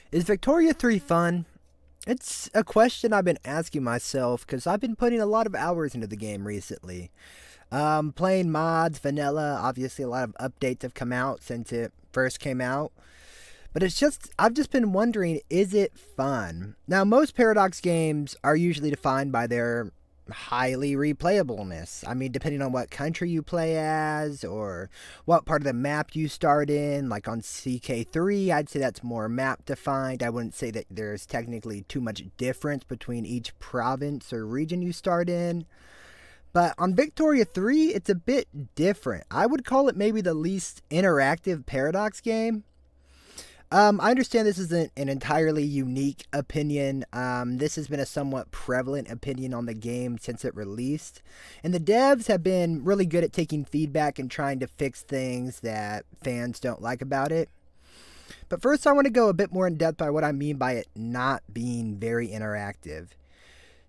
Is Victoria 3 fun? It's a question I've been asking myself because I've been putting a lot of hours into the game recently. Playing mods, vanilla, obviously a lot of updates have come out since it first came out. But I've just been wondering, is it fun? Now, most Paradox games are usually defined by their highly replayableness. I mean, depending on what country you play as or what part of the map you start in, like on CK3, I'd say that's more map defined. I wouldn't say that there's technically too much difference between each province or region you start in. But on Victoria 3, it's a bit different. I would call it maybe the least interactive Paradox game. I understand this isn't an entirely unique opinion. This has been a somewhat prevalent opinion on the game since it released. And the devs have been really good at taking feedback and trying to fix things that fans don't like about it. But first, I want to go a bit more in depth by what I mean by it not being very interactive.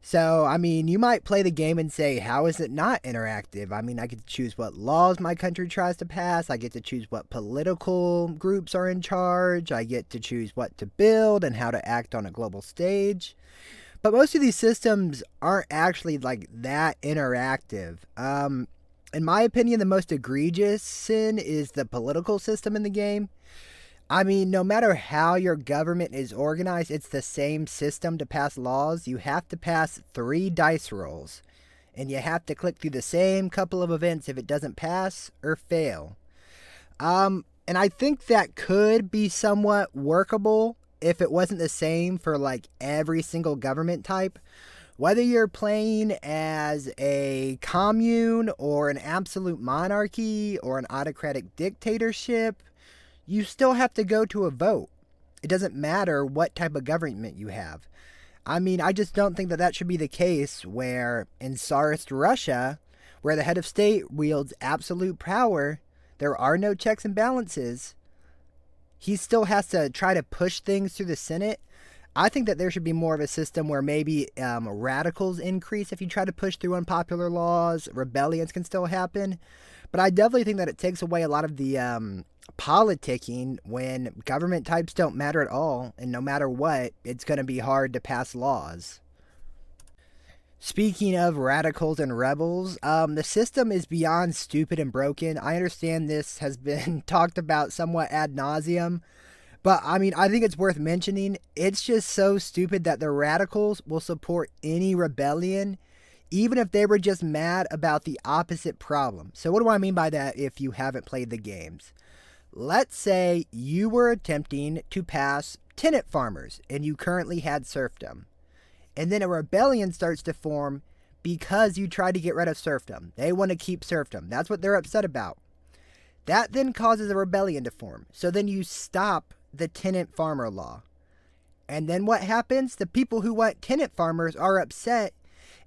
So, I mean, you might play the game and say, how is it not interactive? I mean, I get to choose what laws my country tries to pass. I get to choose what political groups are in charge. I get to choose what to build and how to act on a global stage. But most of these systems aren't actually like that interactive. In my opinion, the most egregious sin is the political system in the game. I mean, no matter how your government is organized, it's the same system to pass laws. You have to pass 3 dice rolls, and you have to click through the same couple of events if it doesn't pass or fail. And I think that could be somewhat workable if it wasn't the same for like every single government type. Whether you're playing as a commune or an absolute monarchy or an autocratic dictatorship, you still have to go to a vote. It doesn't matter what type of government you have. I mean, I just don't think that that should be the case where in Tsarist Russia, where the head of state wields absolute power, there are no checks and balances. He still has to try to push things through the Senate. I think that there should be more of a system where maybe radicals increase if you try to push through unpopular laws. Rebellions can still happen. But I definitely think that it takes away a lot of the politicking when government types don't matter at all, and no matter what, it's going to be hard to pass laws. Speaking of radicals and rebels, the system is beyond stupid and broken. I understand this has been talked about somewhat ad nauseum, but I mean, I think it's worth mentioning. It's just so stupid that the radicals will support any rebellion, even if they were just mad about the opposite problem. So, what do I mean by that if you haven't played the games? Let's say you were attempting to pass tenant farmers and you currently had serfdom. And then a rebellion starts to form because you tried to get rid of serfdom. They want to keep serfdom. That's what they're upset about. That then causes a rebellion to form. So then you stop the tenant farmer law. And then what happens? The people who want tenant farmers are upset,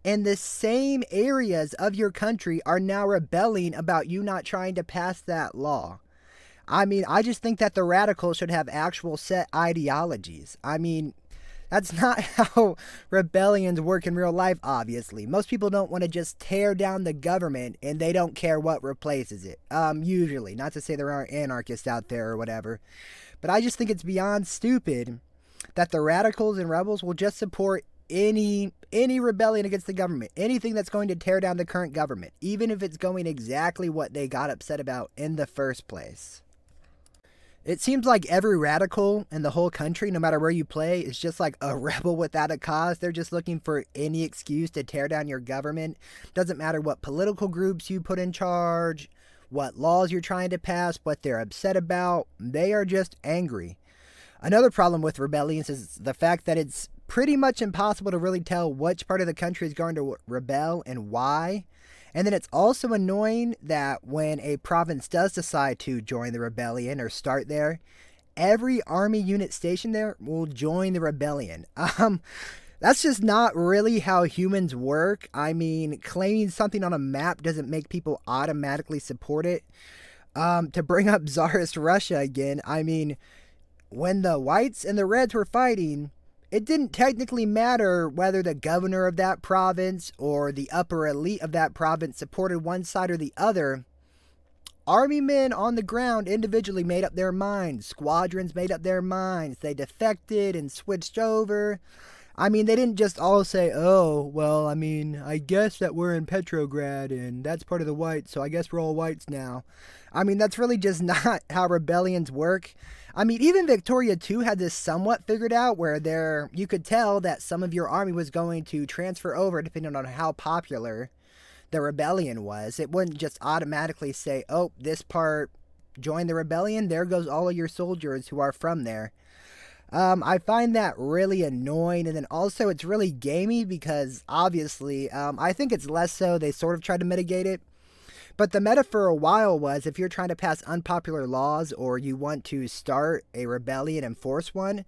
and the same areas of your country are now rebelling about you not trying to pass that law. I mean, I just think that the radicals should have actual set ideologies. I mean, that's not how rebellions work in real life, obviously. Most people don't want to just tear down the government and they don't care what replaces it. Usually. Not to say there aren't anarchists out there or whatever. But I just think it's beyond stupid that the radicals and rebels will just support any rebellion against the government. Anything that's going to tear down the current government. Even if it's going exactly what they got upset about in the first place. It seems like every radical in the whole country, no matter where you play, is just like a rebel without a cause. They're just looking for any excuse to tear down your government. Doesn't matter what political groups you put in charge, what laws you're trying to pass, what they're upset about. They are just angry. Another problem with rebellions is the fact that it's pretty much impossible to really tell which part of the country is going to rebel and why. And then it's also annoying that when a province does decide to join the rebellion or start there, every army unit stationed there will join the rebellion. That's just not really how humans work. I mean, claiming something on a map doesn't make people automatically support it. To bring up Tsarist Russia again, I mean, when the whites and the reds were fighting, it didn't technically matter whether the governor of that province or the upper elite of that province supported one side or the other. Army men on the ground individually made up their minds. Squadrons made up their minds. They defected and switched over. I mean, they didn't just all say, oh, well, I mean, I guess that we're in Petrograd and that's part of the whites, so I guess we're all whites now. I mean, that's really just not how rebellions work. I mean, even Victoria 2 had this somewhat figured out where you could tell that some of your army was going to transfer over depending on how popular the rebellion was. It wouldn't just automatically say, oh, this part joined the rebellion, there goes all of your soldiers who are from there. I find that really annoying, and then also it's really gamey because obviously, I think it's less so. They sort of tried to mitigate it. But the meta for a while was if you're trying to pass unpopular laws or you want to start a rebellion and force one,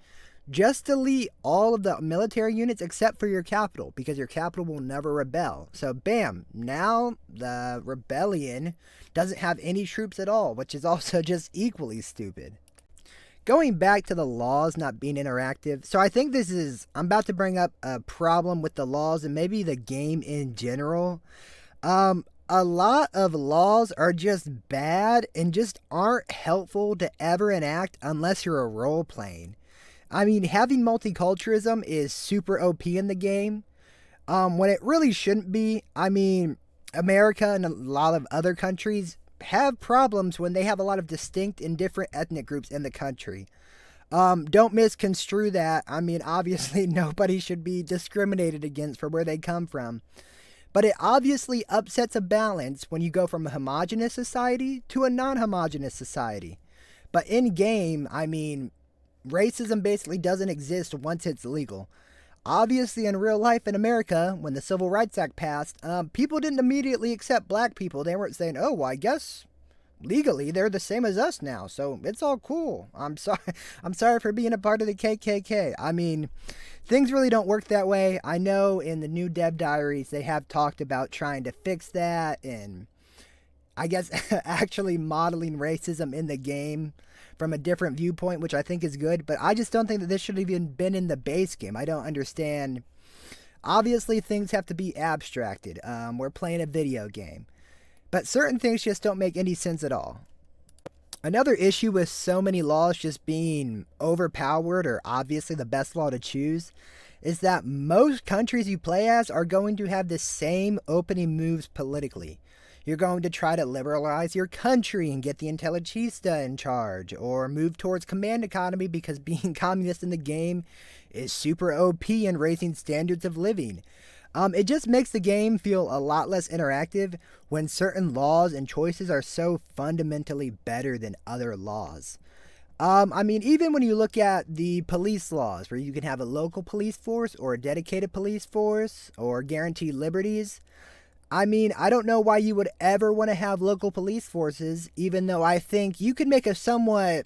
just delete all of the military units except for your capital because your capital will never rebel. So bam, now the rebellion doesn't have any troops at all, which is also just equally stupid. Going back to the laws not being interactive, so I think I'm about to bring up a problem with the laws and maybe the game in general. A lot of laws are just bad and just aren't helpful to ever enact unless you're a role playing. I mean, having multiculturalism is super OP in the game, when it really shouldn't be. I mean, America and a lot of other countries have problems when they have a lot of distinct and different ethnic groups in the country. Don't misconstrue that. I mean, obviously, nobody should be discriminated against for where they come from. But it obviously upsets a balance when you go from a homogenous society to a non-homogenous society. But in game, I mean, racism basically doesn't exist once it's legal. Obviously, in real life in America, when the Civil Rights Act passed, people didn't immediately accept black people. They weren't saying, oh, well, I guess legally they're the same as us now, so it's all cool. I'm sorry. I'm sorry for being a part of the KKK. I mean, things really don't work that way. I know in the new Dev Diaries they have talked about trying to fix that and I guess actually modeling racism in the game from a different viewpoint, which I think is good, but I just don't think that this should have even been in the base game. I don't understand. Obviously, things have to be abstracted. We're playing a video game. But certain things just don't make any sense at all. Another issue with so many laws just being overpowered or obviously the best law to choose is that most countries you play as are going to have the same opening moves politically. You're going to try to liberalize your country and get the intelligentsia in charge, or move towards command economy because being communist in the game is super OP and raising standards of living. It just makes the game feel a lot less interactive when certain laws and choices are so fundamentally better than other laws. I mean, even when you look at the police laws, where you can have a local police force or a dedicated police force or guaranteed liberties, I mean, I don't know why you would ever want to have local police forces, even though I think you could make a somewhat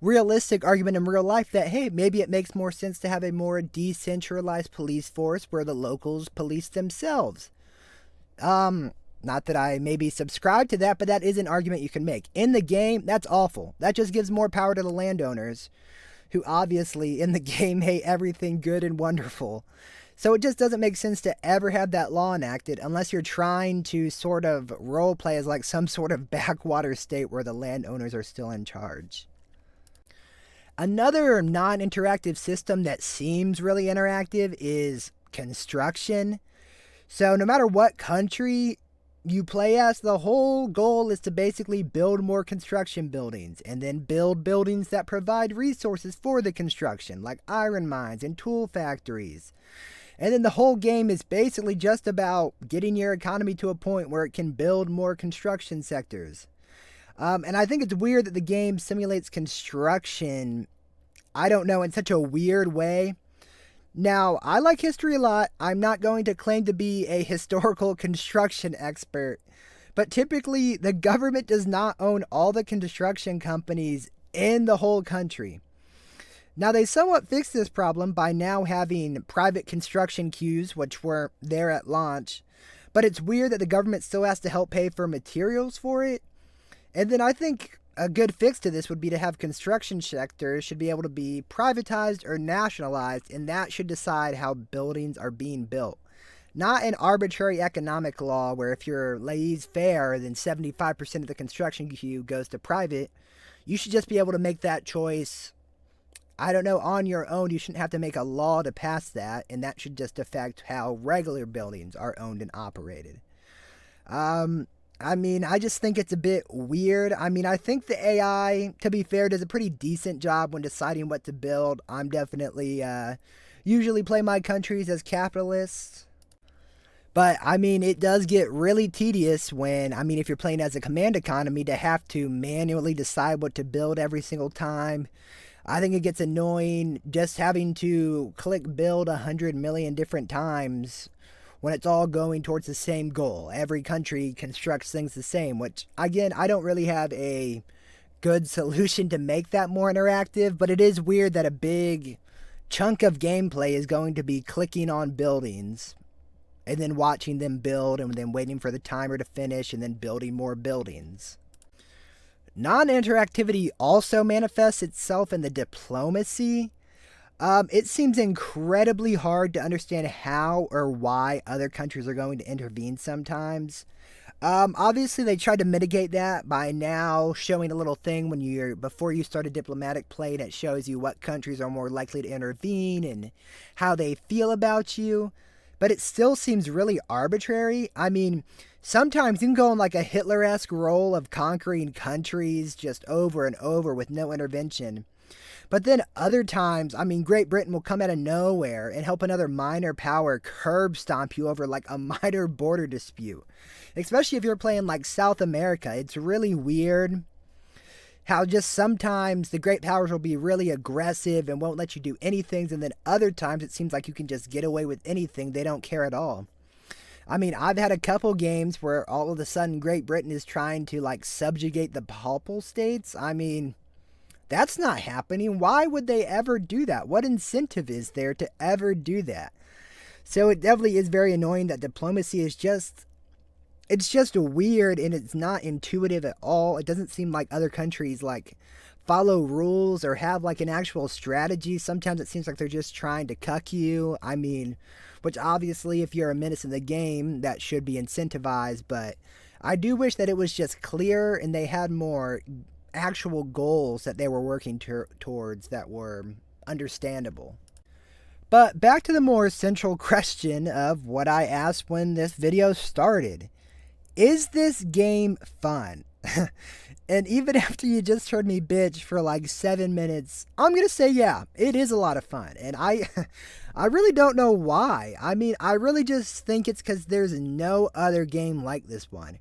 realistic argument in real life that, hey, maybe it makes more sense to have a more decentralized police force where the locals police themselves. Not that I maybe subscribe to that, but that is an argument you can make. In the game, that's awful. That just gives more power to the landowners, who obviously in the game hate everything good and wonderful. So it just doesn't make sense to ever have that law enacted unless you're trying to sort of role play as like some sort of backwater state where the landowners are still in charge. Another non-interactive system that seems really interactive is construction. So no matter what country you play as, the whole goal is to basically build more construction buildings and then build buildings that provide resources for the construction, like iron mines and tool factories. And then the whole game is basically just about getting your economy to a point where it can build more construction sectors. And I think it's weird that the game simulates construction, I don't know, in such a weird way. Now, I like history a lot. I'm not going to claim to be a historical construction expert, but typically the government does not own all the construction companies in the whole country. Now, they somewhat fixed this problem by now having private construction queues, which weren't there at launch, but it's weird that the government still has to help pay for materials for it. And then I think a good fix to this would be to have construction sectors should be able to be privatized or nationalized, and that should decide how buildings are being built. Not an arbitrary economic law where if you're laissez-faire, then 75% of the construction queue goes to private. You should just be able to make that choice, I don't know, on your own. You shouldn't have to make a law to pass that, and that should just affect how regular buildings are owned and operated. I just think it's a bit weird. I think the AI, to be fair, does a pretty decent job when deciding what to build. I'm definitely usually play my countries as capitalists. But it does get really tedious when, if you're playing as a command economy, to have to manually decide what to build every single time. I think it gets annoying just having to click build 100 million different times when it's all going towards the same goal. Every country constructs things the same, which, again, I don't really have a good solution to make that more interactive, but it is weird that a big chunk of gameplay is going to be clicking on buildings and then watching them build and then waiting for the timer to finish and then building more buildings. Non-interactivity also manifests itself in the diplomacy. It seems incredibly hard to understand how or why other countries are going to intervene sometimes. Obviously, they tried to mitigate that by now showing a little thing before you start a diplomatic play that shows you what countries are more likely to intervene and how they feel about you. But it still seems really arbitrary. Sometimes you can go on like a Hitler-esque role of conquering countries just over and over with no intervention. But then other times, Great Britain will come out of nowhere and help another minor power curb stomp you over like a minor border dispute. Especially if you're playing like South America. It's really weird how just sometimes the great powers will be really aggressive and won't let you do anything, and then other times it seems like you can just get away with anything. They don't care at all. I've had a couple games where all of a sudden Great Britain is trying to like subjugate the Papal States. That's not happening. Why would they ever do that? What incentive is there to ever do that? So it definitely is very annoying that diplomacy is it's just weird and it's not intuitive at all. It doesn't seem like other countries like follow rules or have like an actual strategy. Sometimes it seems like they're just trying to cuck you. Which obviously if you're a menace in the game, that should be incentivized, but I do wish that it was just clear and they had more actual goals that they were working towards that were understandable. But back to the more central question of what I asked when this video started. Is this game fun? And even after you just heard me bitch for like 7 minutes, I'm going to say, yeah, it is a lot of fun. And I really don't know why. I really just think it's because there's no other game like this one,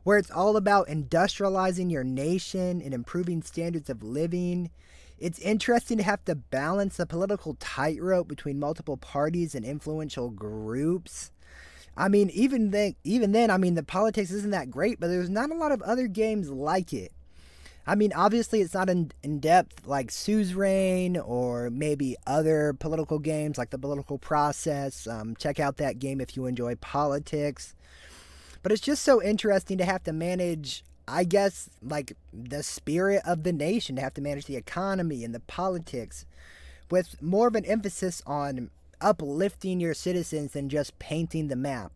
where it's all about industrializing your nation and improving standards of living. It's interesting to have to balance a political tightrope between multiple parties and influential groups. Even then, the politics isn't that great, but there's not a lot of other games like it. Obviously it's not in depth like Suzerain or maybe other political games like The Political Process. Check out that game if you enjoy politics. But it's just so interesting to have to manage, I guess, like the spirit of the nation, to have to manage the economy and the politics with more of an emphasis on uplifting your citizens than just painting the map.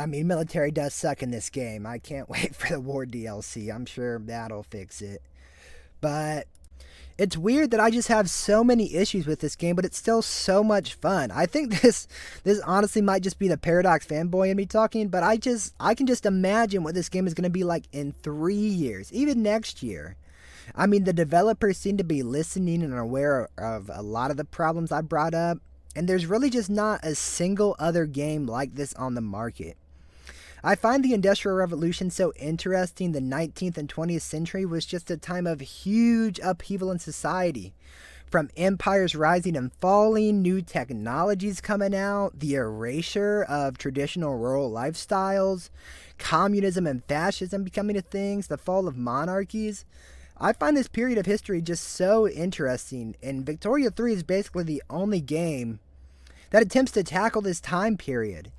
Military does suck in this game. I can't wait for the war DLC. I'm sure that'll fix it. But it's weird that I just have so many issues with this game, but it's still so much fun. I think this honestly might just be the Paradox fanboy in me talking, but I can just imagine what this game is going to be like in 3 years, even next year. The developers seem to be listening and are aware of a lot of the problems I brought up, and there's really just not a single other game like this on the market. I find the Industrial Revolution so interesting. The 19th and 20th century was just a time of huge upheaval in society. From empires rising and falling, new technologies coming out, the erasure of traditional rural lifestyles, communism and fascism becoming a thing, the fall of monarchies. I find this period of history just so interesting, and Victoria 3 is basically the only game that attempts to tackle this time period.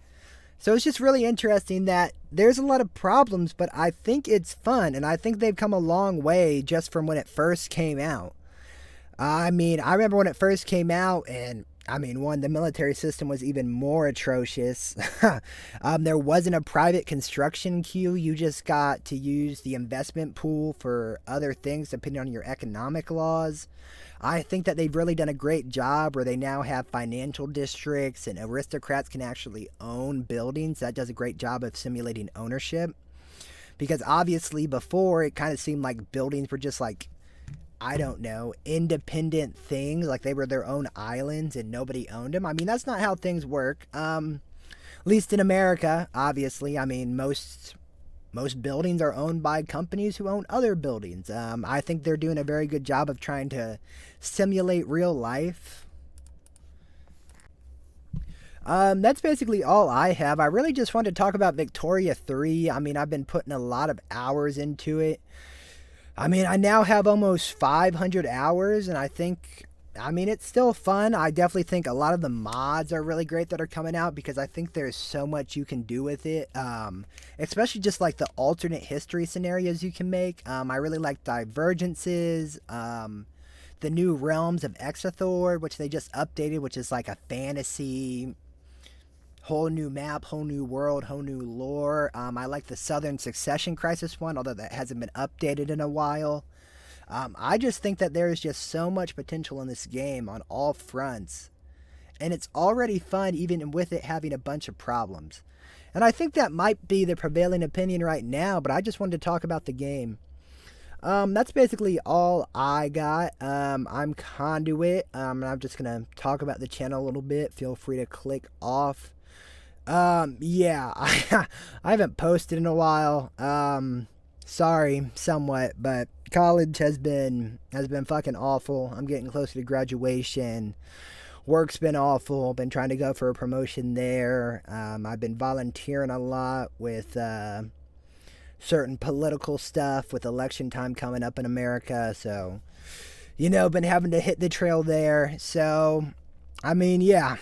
So it's just really interesting that there's a lot of problems, but I think it's fun, and I think they've come a long way just from when it first came out. I remember when it first came out, and I mean, one, the military system was even more atrocious. There wasn't a private construction queue. You just got to use the investment pool for other things depending on your economic laws. I think that they've really done a great job where they now have financial districts and aristocrats can actually own buildings. That does a great job of simulating ownership. Because obviously, before, it kind of seemed like buildings were just like, I don't know, independent things, like they were their own islands and nobody owned them. I mean, that's not how things work. At least in America, obviously. I mean, most buildings are owned by companies who own other buildings. I think they're doing a very good job of trying to simulate real life. That's basically all I have. I really just wanted to talk about Victoria 3. I mean, I've been putting a lot of hours into it. I mean, I now have almost 500 hours, and I mean, it's still fun. I definitely think a lot of the mods are really great that are coming out because I think there's so much you can do with it. Especially just like the alternate history scenarios you can make. I really like divergences. The new realms of Exathor, which they just updated, which is like a fantasy, whole new map, whole new world, whole new lore. I like the Southern Succession Crisis one, although that hasn't been updated in a while. I just think that there is just so much potential in this game on all fronts. And it's already fun even with it having a bunch of problems. And I think that might be the prevailing opinion right now, but I just wanted to talk about the game. That's basically all I got. I'm Conduit, and I'm just gonna talk about the channel a little bit. Feel free to click off. Yeah, I haven't posted in a while. Sorry, somewhat, but college has been fucking awful. I'm getting closer to graduation. Work's been awful. Been trying to go for a promotion there. I've been volunteering a lot with certain political stuff with election time coming up in America. So, been having to hit the trail there. So, I mean, yeah,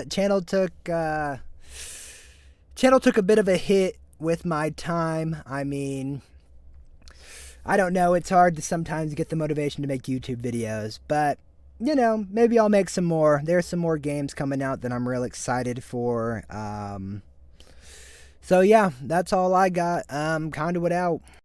channel took a bit of a hit with my time. I mean, I don't know. It's hard to sometimes get the motivation to make YouTube videos, but maybe I'll make some more. There's some more games coming out that I'm real excited for. So yeah, that's all I got. Conduit out.